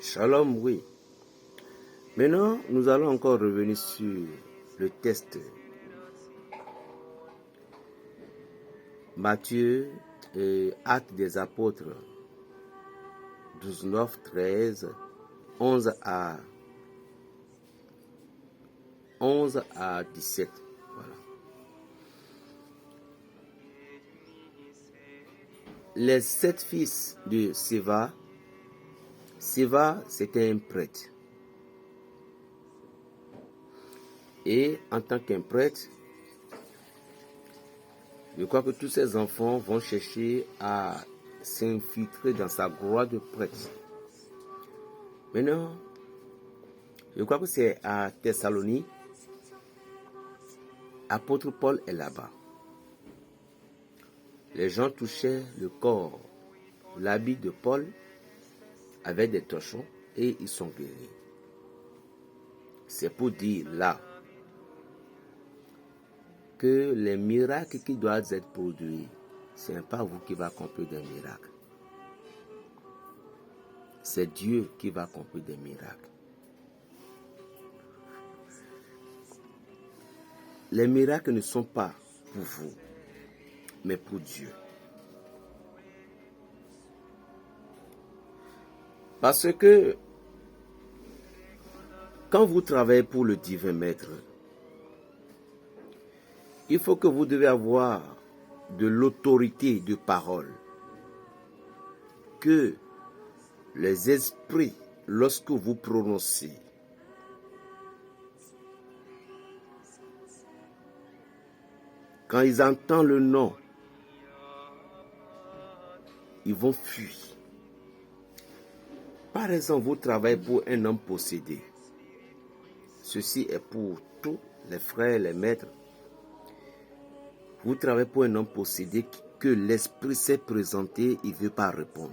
Shalom, oui. Maintenant, nous allons encore revenir sur le test. Matthieu et Actes des Apôtres 12, 9, 13, 11 à 17. Voilà. Les 7 fils de Séva. Séva, c'était un prêtre. Et en tant qu'un prêtre, je crois que tous ces enfants vont chercher à s'infiltrer dans sa gloire de prêtre. Maintenant, je crois que c'est à Thessalonique, apôtre Paul est là-bas. Les gens touchaient le corps, l'habit de Paul avec des torchons et ils sont guéris. C'est pour dire là que les miracles qui doivent être produits, ce n'est pas vous qui va accomplir des miracles. C'est Dieu qui va accomplir des miracles. Les miracles ne sont pas pour vous, mais pour Dieu. Parce que quand vous travaillez pour le divin maître, il faut que vous devez avoir de l'autorité de parole. Que les esprits, lorsque vous prononcez, quand ils entendent le nom, ils vont fuir. Par exemple, vous travaillez pour un homme possédé. Ceci est pour tous les frères, les maîtres. Vous travaillez pour un homme possédé que l'esprit s'est présenté, il ne veut pas répondre.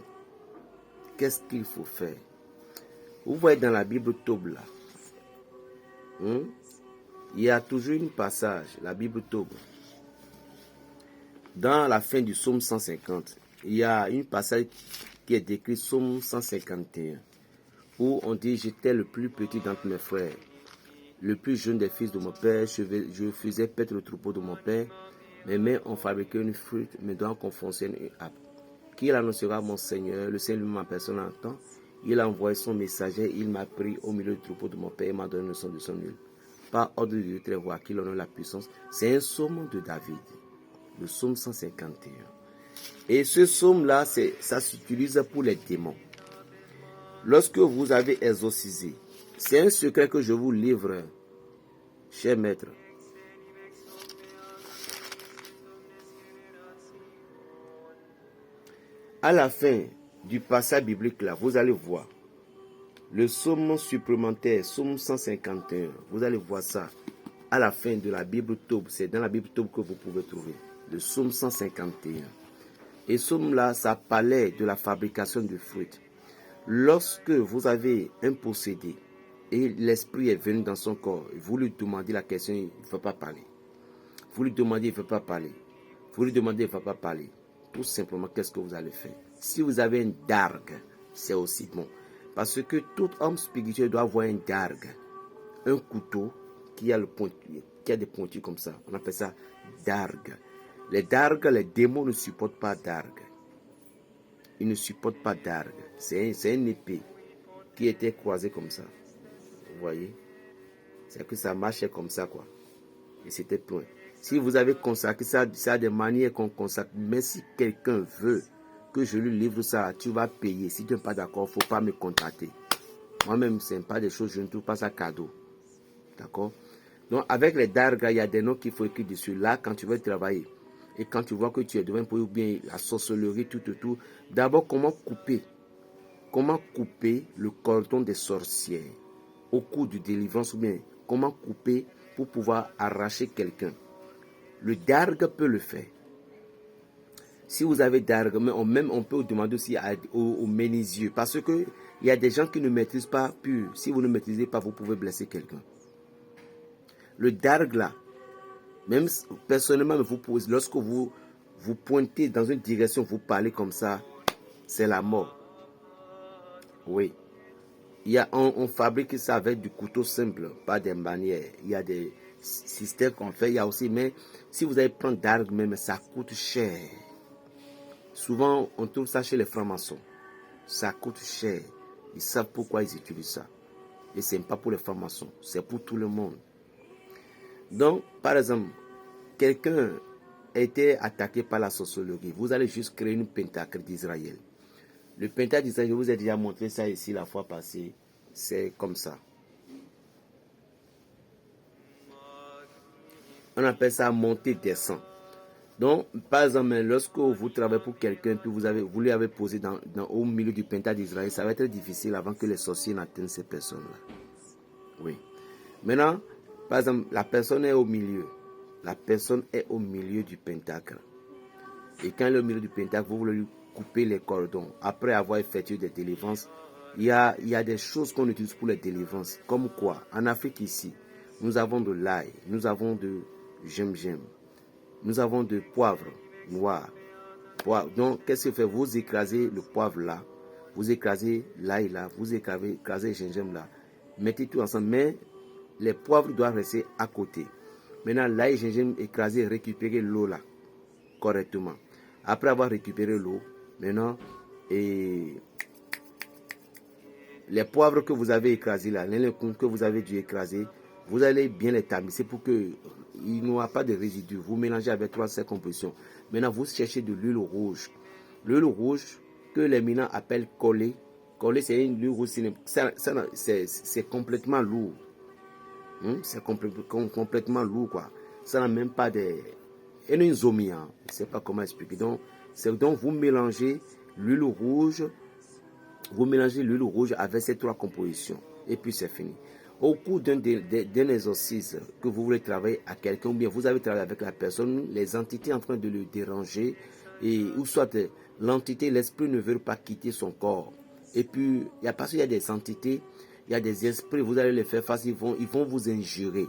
Qu'est-ce qu'il faut faire? Vous voyez dans la Bible Tob là, il y a toujours un passage, la Bible Tob. Dans la fin du psaume 150, il y a un passage qui est décrit, psaume 151, où on dit « J'étais le plus petit d'entre mes frères, le plus jeune des fils de mon père, je faisais paître le troupeau de mon père, mes mains ont fabriqué une flûte, mes doigts qu'on fonctionne une harpe. Qui annoncera mon Seigneur, le Seigneur lui-même en personne entend. Il a envoyé son messager, il m'a pris au milieu du troupeau de mon père et m'a donné le son de son nul. Par ordre de Dieu très haut, à qui l'on a la puissance. » C'est un psaume de David, le psaume 151. Et ce psaume-là, ça s'utilise pour les démons. Lorsque vous avez exorcisé, c'est un secret que je vous livre, cher maître. À la fin du passage biblique là, vous allez voir le psaume supplémentaire, psaume 151. Vous allez voir ça à la fin de la Bible Tob. C'est dans la Bible Tob que vous pouvez trouver le psaume 151. Et ce psaume là, ça parlait de la fabrication de fruits. Lorsque vous avez un possédé et l'esprit est venu dans son corps, vous lui demandez la question, il ne veut pas parler. Vous lui demandez, il ne veut pas parler. Vous lui demandez, il ne veut pas parler. Tout simplement, qu'est-ce que vous allez faire? Si vous avez une dargue, c'est aussi bon. Parce que tout homme spirituel doit avoir une dargue. Un couteau qui a des pointures comme ça. On appelle ça dargue. Les dargues, les démons ne supportent pas dargue. Ils ne supportent pas dargue. C'est une épée qui était croisée comme ça. Vous voyez? C'est que ça marchait comme ça, quoi. Et c'était plein. Si vous avez consacré ça, ça a des manières qu'on consacre. Mais si quelqu'un veut que je lui livre ça, tu vas payer. Si tu n'es pas d'accord, il ne faut pas me contacter. Moi-même, ce n'est pas des choses, je ne trouve pas ça cadeau. D'accord? Donc, avec les dargas, il y a des noms qu'il faut écrire dessus. Là, quand tu veux travailler, et quand tu vois que tu es devant ou bien la sorcellerie, tout. D'abord, comment couper le cordon des sorcières au cours du délivrance ou bien comment couper pour pouvoir arracher quelqu'un. Le dargue peut le faire. Si vous avez dargue, même on peut demander aussi au ménisieux. Parce que il y a des gens qui ne maîtrisent pas pur. Si vous ne maîtrisez pas, vous pouvez blesser quelqu'un. Le dargue là, même personnellement, lorsque vous pointez dans une direction, vous parlez comme ça, c'est la mort. Oui. On fabrique ça avec du couteau simple, pas des manières. Il y a des systèmes qu'on fait. Il y a aussi, mais si vous allez prendre d'armes, même ça coûte cher. Souvent, on trouve ça chez les francs-maçons. Ça coûte cher. Ils savent pourquoi ils utilisent ça. Et ce n'est pas pour les francs-maçons, c'est pour tout le monde. Donc, par exemple, quelqu'un a été attaqué par la sociologie. Vous allez juste créer une pentacle d'Israël. Le pentacle d'Israël, je vous ai déjà montré ça ici la fois passée. C'est comme ça. On appelle ça montée-descend. Donc, par exemple, lorsque vous travaillez pour quelqu'un, puis vous lui avez posé au milieu du pentacle d'Israël, ça va être difficile avant que les sorciers n'atteignent ces personnes-là. Oui. Maintenant, par exemple, la personne est au milieu. La personne est au milieu du pentacle. Et quand elle est au milieu du pentacle, vous voulez lui couper les cordons. Après avoir effectué des délivrances, il y a des choses qu'on utilise pour les délivrances. Comme quoi? En Afrique ici, nous avons de l'ail, nous avons de gingembre, nous avons de poivre noir. Donc, qu'est-ce que fait? Vous écrasez le poivre là, vous écrasez l'ail là, vous écrasez le gingembre là. Mettez tout ensemble, mais les poivres doivent rester à côté. Maintenant, l'ail et gingembre écrasé, récupérez l'eau là, correctement. Après avoir récupéré l'eau, maintenant, les poivres que vous avez écrasés là, les que vous avez dû écraser, vous allez bien les tamisser pour qu'il n'y aura pas de résidus. Vous mélangez avec 3 compositions. Maintenant, vous cherchez de l'huile rouge. L'huile rouge que les minants appellent collé. Collé, c'est une huile rouge. C'est complètement lourd. C'est complètement lourd, quoi. Ça n'a même pas de... Et une zomie, hein. Je ne sais pas comment expliquer. Donc, vous mélangez l'huile rouge. Vous mélangez l'huile rouge avec ces 3 compositions. Et puis, c'est fini. Au cours d'un exercice que vous voulez travailler à quelqu'un, ou bien vous avez travaillé avec la personne, les entités en train de le déranger, ou soit l'entité, l'esprit ne veut pas quitter son corps. Et puis, parce qu'il y a des entités, il y a des esprits, vous allez les faire face, ils vont vous injurer.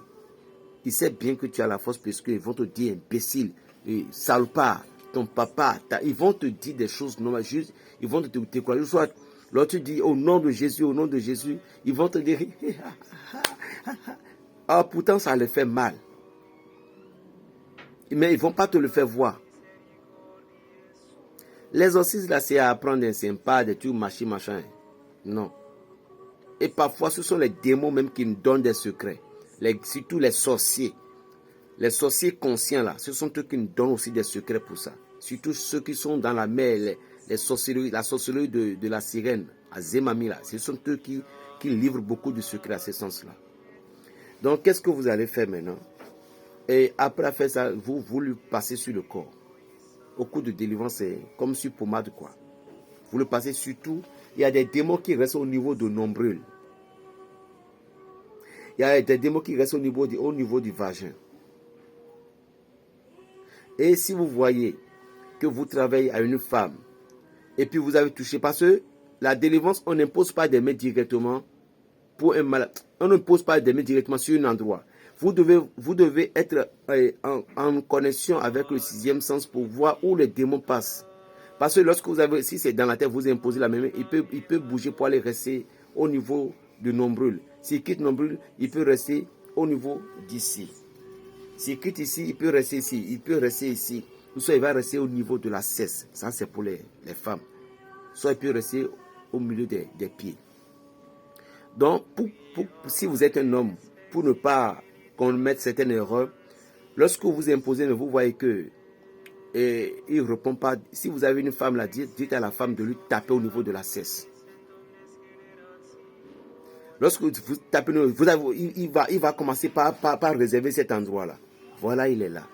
Ils savent bien que tu as la force parce qu'ils vont te dire imbécile, salopard, ton papa, ils vont te dire des choses normales, juste, ils vont te croire. Soit l'autre tu dis au nom de Jésus, ils vont te dire, ah, pourtant ça les fait mal. Mais ils ne vont pas te le faire voir. L'exorcisme là, c'est à apprendre, c'est pas des trucs machin. Non. Et parfois, ce sont les démons même qui nous donnent des secrets. Surtout les sorciers. Les sorciers conscients là, ce sont eux qui nous donnent aussi des secrets pour ça. Surtout ceux qui sont dans la mer, la sorcellerie de la sirène, à Zemami là. Ce sont eux qui livrent beaucoup de secrets à ce sens-là. Donc, qu'est-ce que vous allez faire maintenant? Et après faire ça, vous le passez sur le corps. Au cours de délivrance, c'est comme sur pommade, quoi. Vous le passez surtout. Il y a des démons qui restent au niveau de nombril. Il y a des démons qui restent au niveau du vagin. Et si vous voyez que vous travaillez à une femme, et puis vous avez touché, parce que la délivrance, on n'impose pas des mains directement pour un malade. On n'impose pas des mains directement sur un endroit. Vous devez être en connexion avec le 6e sens pour voir où les démons passent. Parce que lorsque vous avez, si c'est dans la tête, vous imposez la main, il peut bouger pour aller rester au niveau du nombril. S'il quitte le nombril, il peut rester au niveau d'ici. S'il quitte ici, il peut rester ici. Il peut rester ici. Ou soit il va rester au niveau de la cesse. Ça, c'est pour les femmes. Soit il peut rester au milieu des pieds. Donc, si vous êtes un homme, pour ne pas commettre certaines erreurs, lorsque vous imposez, vous voyez que il ne répond pas. Si vous avez une femme là, dites à la femme de lui taper au niveau de la cesse. Lorsque vous tapez, il va commencer par réserver cet endroit-là. Voilà, il est là.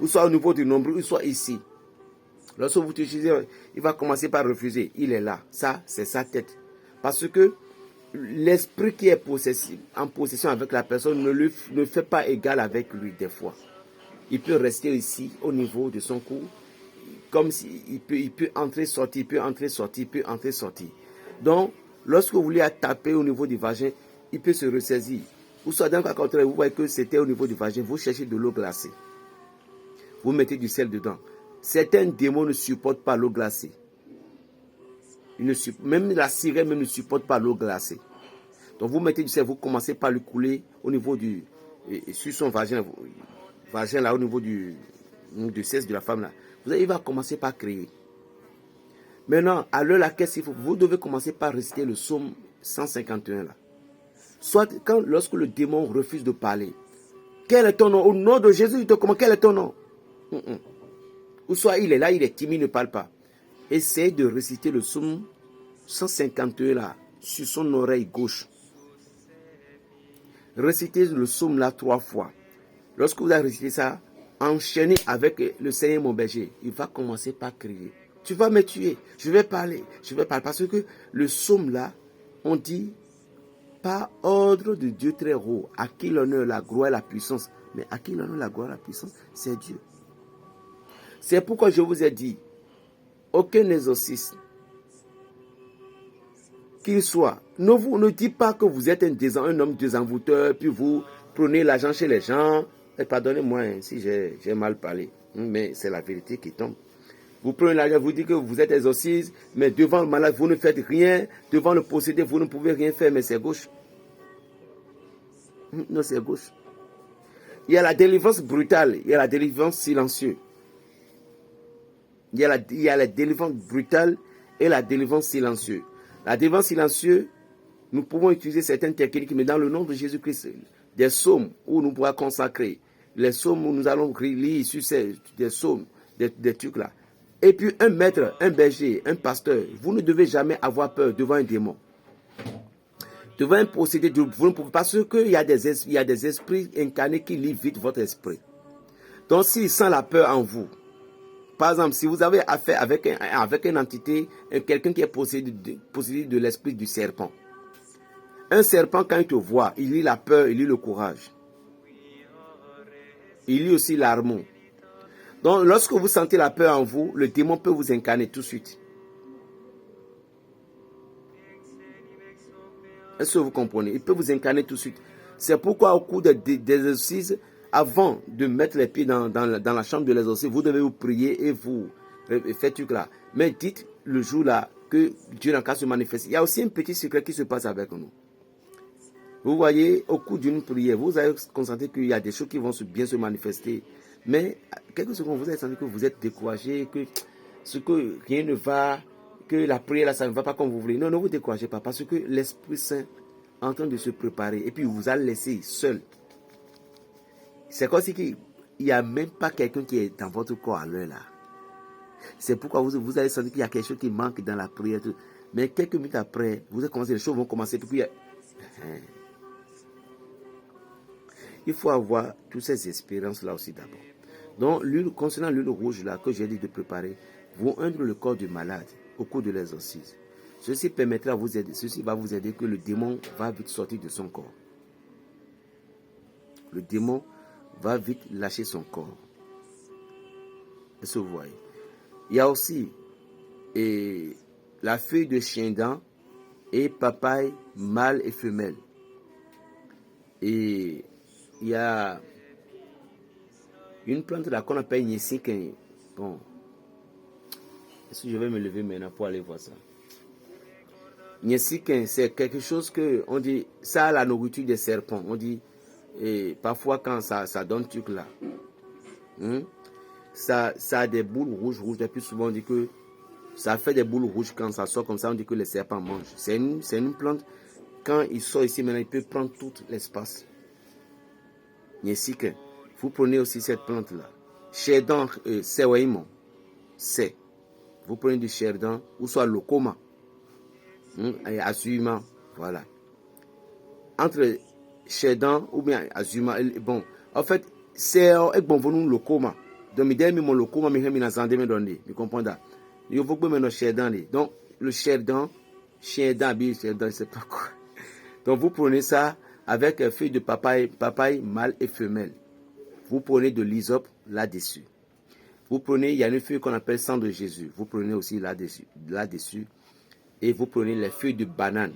Ou soit au niveau du nombril, ou soit ici. Lorsque vous utilisez, il va commencer par refuser. Il est là. Ça, c'est sa tête. Parce que l'esprit qui est en possession avec la personne ne fait pas égal avec lui des fois. Il peut rester ici, au niveau de son cou, comme s'il peut entrer, sortir, il peut entrer, sortir, il peut entrer, sortir. Donc, lorsque vous voulez taper au niveau du vagin, il peut se ressaisir. Ou soit dans le contraire, vous voyez que c'était au niveau du vagin, vous cherchez de l'eau glacée. Vous mettez du sel dedans. Certains démons ne supportent pas l'eau glacée. Même la sirène ne supporte pas l'eau glacée. Donc vous mettez du sel, vous commencez par le couler au niveau du... sur son vagin là, au niveau du sexe de la femme là. Il va commencer par crier. Maintenant, à l'heure laquelle vous devez commencer par réciter le psaume 151 là. Soit lorsque le démon refuse de parler. Quel est ton nom? Au nom de Jésus, il te commande, quel est ton nom? Ou soit il est là, il est timide, il ne parle pas. Essayez de réciter le psaume 151 là, sur son oreille gauche. Récitez le psaume là 3 fois. Lorsque vous avez récité ça, enchaînez avec le Seigneur mon berger. Il va commencer par crier. Tu vas me tuer, je vais parler. Parce que le psaume là, on dit, par ordre de Dieu très haut, à qui l'honneur, la gloire et la puissance. Mais à qui l'honneur, la gloire et la puissance, c'est Dieu. C'est pourquoi je vous ai dit, aucun exorciste, qu'il soit, ne dites pas que vous êtes un homme désenvoûteur, puis vous prenez l'argent chez les gens. Et pardonnez-moi si j'ai mal parlé, mais c'est la vérité qui tombe. Vous prenez l'argent, vous dites que vous êtes exorciste, mais devant le malade, vous ne faites rien. Devant le possédé, vous ne pouvez rien faire, mais c'est gauche. Non, c'est gauche. Il y a la délivrance brutale, il y a la délivrance silencieuse. Il y a la délivrance brutale et la délivrance silencieuse. La délivrance silencieuse, nous pouvons utiliser certaines techniques, mais dans le nom de Jésus-Christ, des psaumes où nous pourrons consacrer, les psaumes où nous allons lire sur des psaumes, des trucs là. Et puis un maître, un berger, un pasteur, vous ne devez jamais avoir peur devant un démon. Devant un possédé, vous ne pouvez pas, parce qu'il y a des esprits incarnés qui livrent vite votre esprit. Donc s'il sent la peur en vous, par exemple, si vous avez affaire avec une entité, quelqu'un qui est possédé de l'esprit du serpent. Un serpent, quand il te voit, il lit la peur, il lit le courage. Il lit aussi l'amour. Donc, lorsque vous sentez la peur en vous, le démon peut vous incarner tout de suite. Est-ce que vous comprenez? Il peut vous incarner tout de suite. C'est pourquoi au cours des exercices, avant de mettre les pieds dans la chambre de l'exorcisme, vous devez vous prier et vous faites tout là. Mais dites le jour là que Dieu n'a qu'à se manifester. Il y a aussi un petit secret qui se passe avec nous. Vous voyez, au cours d'une prière, vous allez constater qu'il y a des choses qui vont bien se manifester. Mais quelques secondes, vous allez sentir que vous êtes découragé, que rien ne va, que la prière là, ça ne va pas comme vous voulez. Non, ne vous découragez pas, parce que l'Esprit Saint est en train de se préparer. Et puis, il vous a laissé seul. C'est comme si il n'y a même pas quelqu'un qui est dans votre corps à l'heure là. C'est pourquoi vous allez sentir qu'il y a quelque chose qui manque dans la prière. Mais quelques minutes après, vous allez commencer, les choses vont commencer. Puis, il faut avoir toutes ces expériences-là aussi d'abord. Donc, concernant l'huile rouge là que j'ai dit de préparer, vous ungez le corps du malade au cours de l'exorcisme. Ceci permettra vous aider. Ceci va vous aider que le démon va vite sortir de son corps. Le démon va vite lâcher son corps. Est-ce que vous voyez? Il y a aussi la feuille de chien-dent et papaye mâle et femelle. Et il y a une plante là qu'on appelle Nyesikin. Bon, est-ce que je vais me lever maintenant pour aller voir ça? Nyesikin, c'est quelque chose que on dit, ça a la nourriture des serpents. On dit, et parfois quand ça donne truc là, ça a des boules rouges. Et puis souvent on dit que ça fait des boules rouges quand ça sort comme ça. On dit que les serpents mangent. C'est une plante. Quand il sort ici maintenant, il peut prendre tout l'espace. Nyesikin. Vous prenez aussi cette plante-là. Cherdon, c'est Waimon. C'est. Vous prenez du cherdon, ou soit locoma. Azuma. Voilà. Entre cherdon ou bien azuma. Bon. En fait, c'est bon, vous locoma. Donc, je vais mon locoma, je vais me donner. Vous comprenez? Je vais vous mettre cherdon. Donc, le cherdon, je ne sais pas quoi. Donc, vous prenez ça avec feuille de papaye mâle et femelle. Vous prenez de l'hysope là-dessus. Vous prenez, il y a une feuille qu'on appelle sang de Jésus. Vous prenez aussi là-dessus. Et vous prenez les feuilles de banane.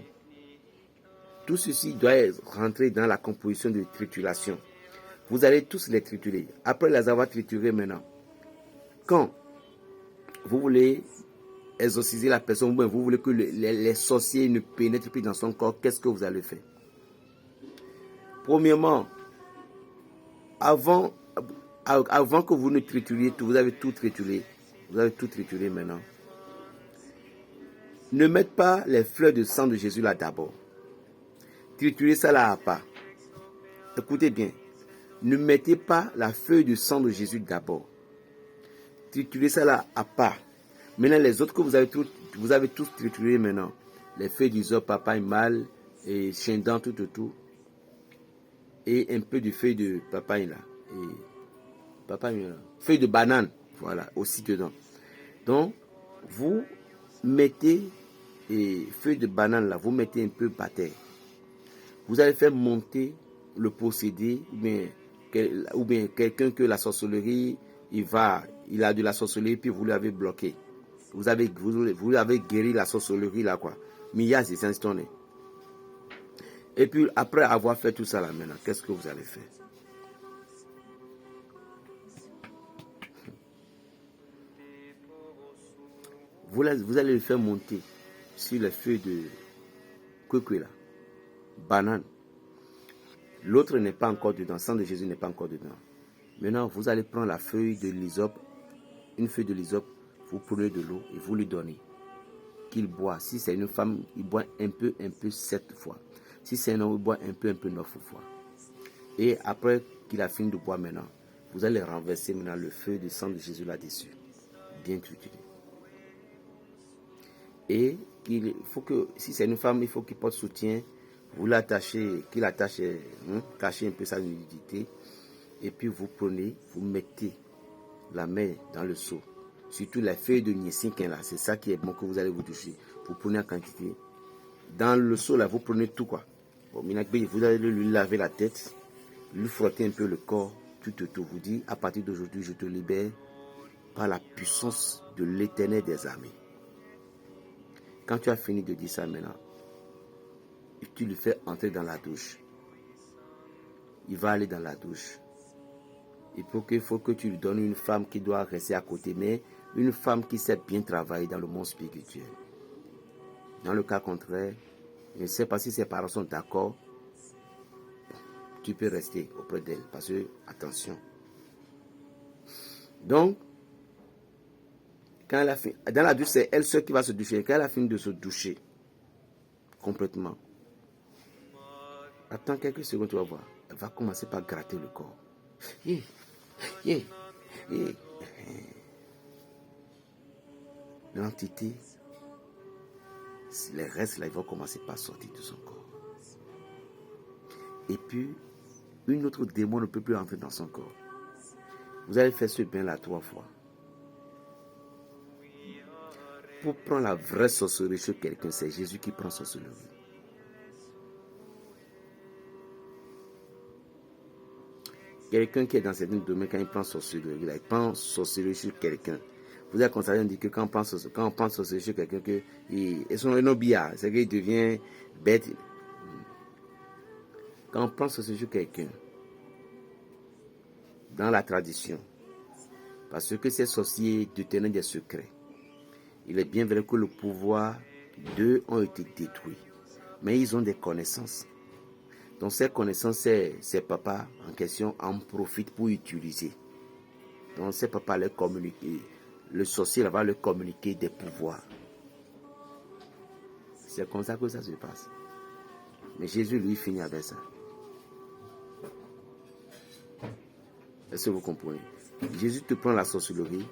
Tout ceci doit rentrer dans la composition de trituration. Vous allez tous les triturer. Après les avoir triturés maintenant, quand vous voulez exorciser la personne, ou bien vous voulez que les sorciers ne pénètrent plus dans son corps, qu'est-ce que vous allez faire? Premièrement, avant que vous ne trituriez tout, vous avez tout trituré. Vous avez tout trituré maintenant. Ne mettez pas les fleurs de sang de Jésus là d'abord. Triturez ça là à part. Écoutez bien. Ne mettez pas la feuille de sang de Jésus d'abord. Triturez ça là à part. Maintenant, les autres que vous avez tous trituré maintenant. Les feuilles d'hysope, papaye mâle, et chien dent, tout. Et un peu de feuilles de papaye là. Feuilles de banane. Voilà, aussi dedans. Donc, vous mettez les feuilles de banane là, vous mettez un peu par terre. Vous allez faire monter le possédé, ou bien quelqu'un que la sorcellerie, il a de la sorcellerie, puis vous l'avez bloqué. Vous avez guéri la sorcellerie là, quoi. Mia, c'est un. Et puis, après avoir fait tout ça là maintenant, qu'est-ce que vous allez faire? Vous allez le faire monter sur les feuilles de kwekwe là, banane. L'autre n'est pas encore dedans, le sang de Jésus n'est pas encore dedans. Maintenant, vous allez prendre la feuille de l'hysope, une feuille de l'hysope, vous prenez de l'eau et vous lui donnez. Qu'il boit. Si c'est une femme, il boit un peu 7 fois. Si c'est un homme, il boit un peu 9 fois. Et après qu'il a fini de boire maintenant, vous allez renverser maintenant le feu de sang de Jésus là-dessus. Bien trituré. Et si c'est une femme, il faut qu'il porte soutien. Vous l'attachez, cachez un peu sa nudité. Et puis vous mettez la main dans le seau. Surtout les feuilles de niécinquin là, c'est ça qui est bon que vous allez vous toucher. Vous prenez en quantité. Dans le seau là, vous prenez tout quoi. Bon, vous allez lui laver la tête, lui frotter un peu le corps, tout. Vous dit, à partir d'aujourd'hui, je te libère par la puissance de l'Éternel des armées. Quand tu as fini de dire ça maintenant, tu le fais entrer dans la douche. Il va aller dans la douche. Il faut que tu lui donnes une femme qui doit rester à côté, mais une femme qui sait bien travailler dans le monde spirituel. Dans le cas contraire, je ne sais pas si ses parents sont d'accord, tu peux rester auprès d'elle, parce que, attention. Donc, quand elle a fini, dans la douche, c'est elle seule qui va se doucher. Quand elle a fini de se doucher, complètement, attends quelques secondes, tu vas voir, elle va commencer par gratter le corps. L'entité, les restes là, ils vont commencer par sortir de son corps. Et puis, une autre démon ne peut plus entrer dans son corps. Vous allez faire ce bain là 3 fois. Pour prendre la vraie sorcellerie chez quelqu'un, c'est Jésus qui prend sorcellerie. Quelqu'un qui est dans certains domaines, quand il prend sorcellerie, il prend sorcellerie sur quelqu'un. Vous avez constaté, on dit que quand on prend sorcellerie sur quelqu'un, c'est qu'il devient bête. Quand on prend sorcellerie sur quelqu'un, dans la tradition, parce que ces sorciers détenaient des secrets, il est bien vrai que le pouvoir d'eux ont été détruits, mais ils ont des connaissances. Donc ces connaissances, ces papas en question en profitent pour utiliser. Donc ces papas leur communiquent, le sorcier va leur communiquer des pouvoirs. C'est comme ça que ça se passe. Mais Jésus, lui, finit avec ça. Est-ce que vous comprenez? Jésus te prend la sorcellerie.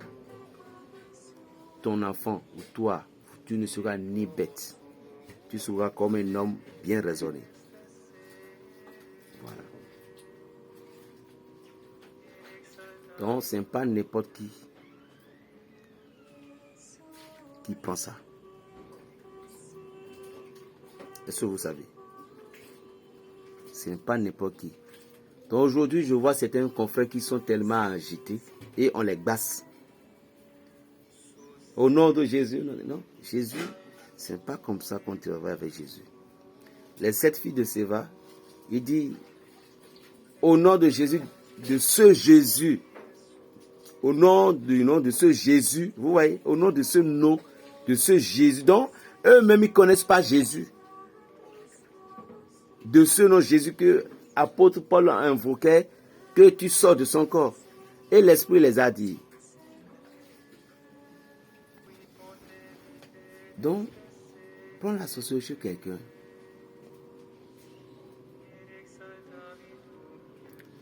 Ton enfant ou toi, tu ne seras ni bête. Tu seras comme un homme bien raisonné. Voilà. Donc, ce n'est pas n'importe qui prend ça. Est-ce que vous savez? Ce n'est pas n'importe qui. Donc aujourd'hui, je vois certains confrères qui sont tellement agités et on les basse. Au nom de Jésus, non, Jésus, ce n'est pas comme ça qu'on travaille avec Jésus. Les 7 filles de Séva, il dit, au nom de Jésus, de ce Jésus, au nom de ce Jésus, vous voyez, au nom de ce nom, de ce Jésus dont eux-mêmes ils ne connaissent pas Jésus. De ce nom Jésus que l'apôtre Paul a invoqué, que tu sors de son corps. Et l'Esprit les a dit. Donc, prends la sorcellerie chez quelqu'un.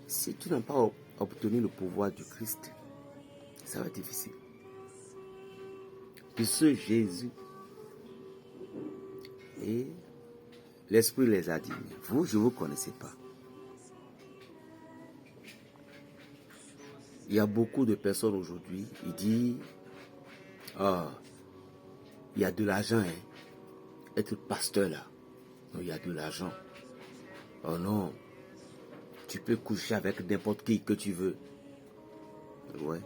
Si tu n'as pas obtenu le pouvoir du Christ, ça va être difficile. De ce Jésus. Et l'Esprit les a dit, vous, je ne vous connaissais pas. Il y a beaucoup de personnes aujourd'hui, ils disent, il y a de l'argent, hein. Être pasteur là. Non, il y a de l'argent. Oh non, tu peux coucher avec n'importe qui que tu veux. Ouais.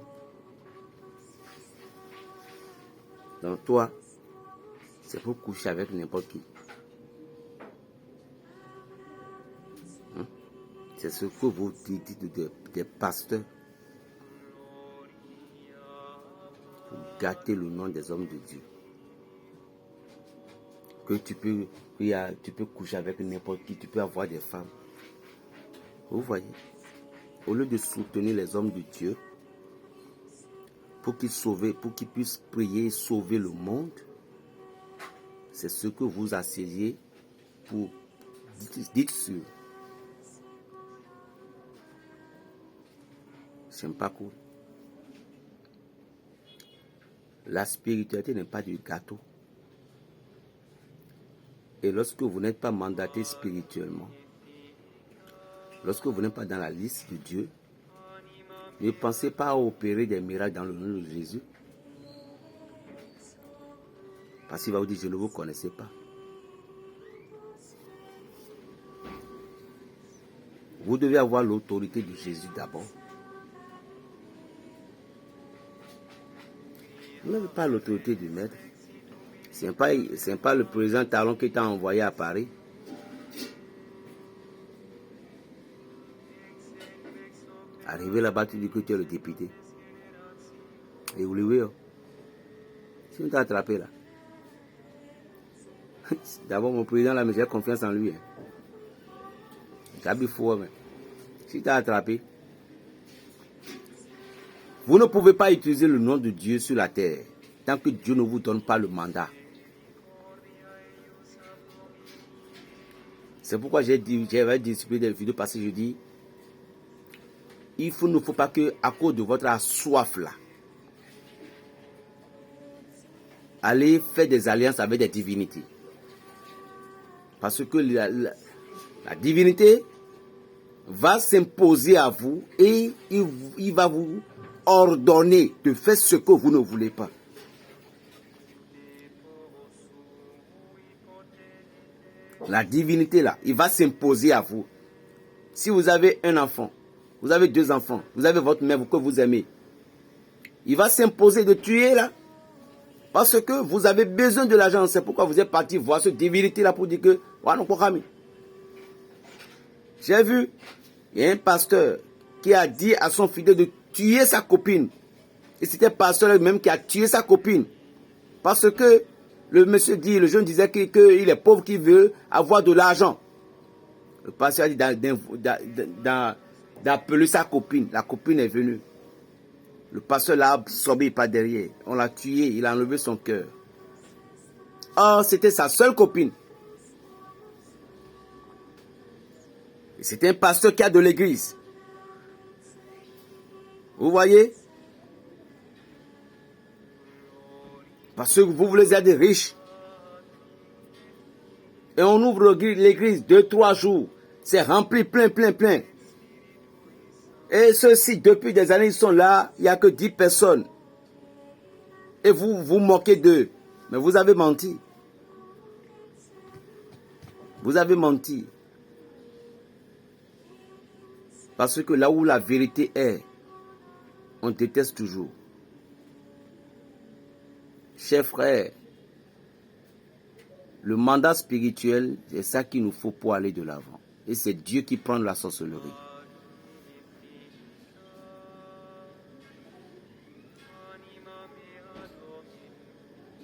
Donc toi, c'est pour coucher avec n'importe qui. Hein? C'est ce que vous dites des pasteurs. Pour gâter le nom des hommes de Dieu. Que tu peux coucher avec n'importe qui, tu peux avoir des femmes. Vous voyez, au lieu de soutenir les hommes de Dieu, pour qu'ils puissent prier et sauver le monde, c'est ce que vous asseyez pour... Dites sur. C'est pas cool. La spiritualité n'est pas du gâteau. Et lorsque vous n'êtes pas mandaté spirituellement, lorsque vous n'êtes pas dans la liste de Dieu, ne pensez pas à opérer des miracles dans le nom de Jésus. Parce qu'il va vous dire, je ne vous connaissais pas. Vous devez avoir l'autorité de Jésus d'abord. Vous n'avez pas l'autorité du maître. Ce n'est pas le président Talon qui t'a envoyé à Paris. Arrivé là-bas, tu dis que tu es le député. Et vous le voyez. Si on t'a attrapé là. D'abord, mon président là, mais j'ai confiance en lui. J'habite fort, mais si tu as attrapé, vous ne pouvez pas utiliser le nom de Dieu sur la terre tant que Dieu ne vous donne pas le mandat. C'est pourquoi j'avais discipliné des vidéos parce que je dis, ne faut pas que, à cause de votre soif là, allez faire des alliances avec des divinités. Parce que la divinité va s'imposer à vous et il va vous ordonner de faire ce que vous ne voulez pas. La divinité là, il va s'imposer à vous. Si vous avez un enfant, vous avez 2 enfants, vous avez votre mère que vous aimez, il va s'imposer de tuer là. Parce que vous avez besoin de l'argent. C'est pourquoi vous êtes parti voir cette divinité là pour dire que j'ai vu, il y a un pasteur qui a dit à son fidèle de tuer sa copine. Et c'était le pasteur même qui a tué sa copine. Parce que le monsieur dit, le jeune disait qu'il est pauvre, qu'il veut avoir de l'argent. Le pasteur a dit d'appeler sa copine. La copine est venue. Le pasteur l'a absorbé par derrière. On l'a tué, il a enlevé son cœur. Or, c'était sa seule copine. Et c'était un pasteur qui a de l'église. Vous voyez? Parce que vous voulez être riches. Et on ouvre l'église 2-3 jours. C'est rempli plein. Et ceux-ci, depuis des années, ils sont là. Il n'y a que 10 personnes. Et vous vous moquez d'eux. Mais vous avez menti. Vous avez menti. Parce que là où la vérité est, on déteste toujours. Chers frères, le mandat spirituel, c'est ça qu'il nous faut pour aller de l'avant. Et c'est Dieu qui prend la sorcellerie.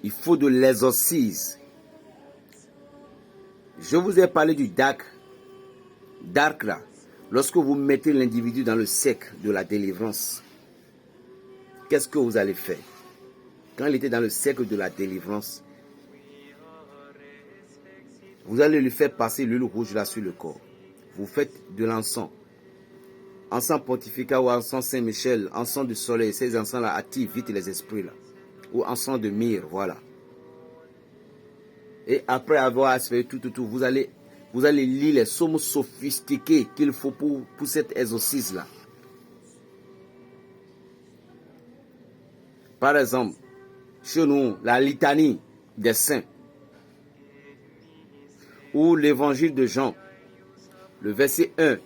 Il faut de l'exorcisme. Je vous ai parlé du dark. Dark là. Lorsque vous mettez l'individu dans le cercle de la délivrance, qu'est-ce que vous allez faire? Quand il était dans le cercle de la délivrance, vous allez lui faire passer l'huile rouge là sur le corps. Vous faites de l'encens. Encens pontifical ou encens Saint-Michel, encens du soleil. Ces encens-là activent vite les esprits là. Ou encens de myrrhe, voilà. Et après avoir aspiré tout, vous allez lire les sommes sophistiqués qu'il faut pour cet exorcisme là. Par exemple, chez nous, la litanie des saints. Ou l'évangile de Jean, le verset 1.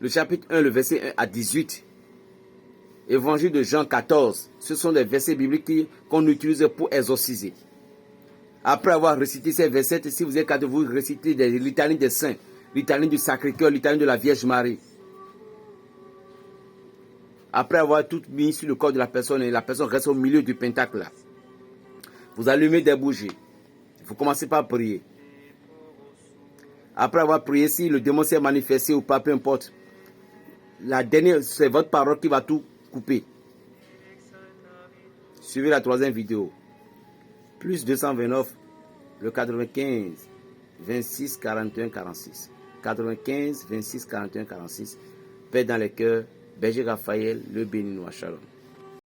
Le chapitre 1, le verset 1 à 18. Évangile de Jean 14. Ce sont des versets bibliques qu'on utilise pour exorciser. Après avoir récité ces versets, si vous êtes capable de vous réciter des litanies des saints, litanie du Sacré-Cœur, litanie de la Vierge Marie. Après avoir tout mis sur le corps de la personne et la personne reste au milieu du pentacle là. Vous allumez des bougies. Vous commencez par prier. Après avoir prié, si le démon s'est manifesté ou pas, peu importe. La dernière, c'est votre parole qui va tout couper. Suivez la troisième vidéo. Plus 229, le 95, 26, 41, 46. 95, 26, 41, 46. Paix dans les cœurs. Berger Raphaël, le béninois. Shalom.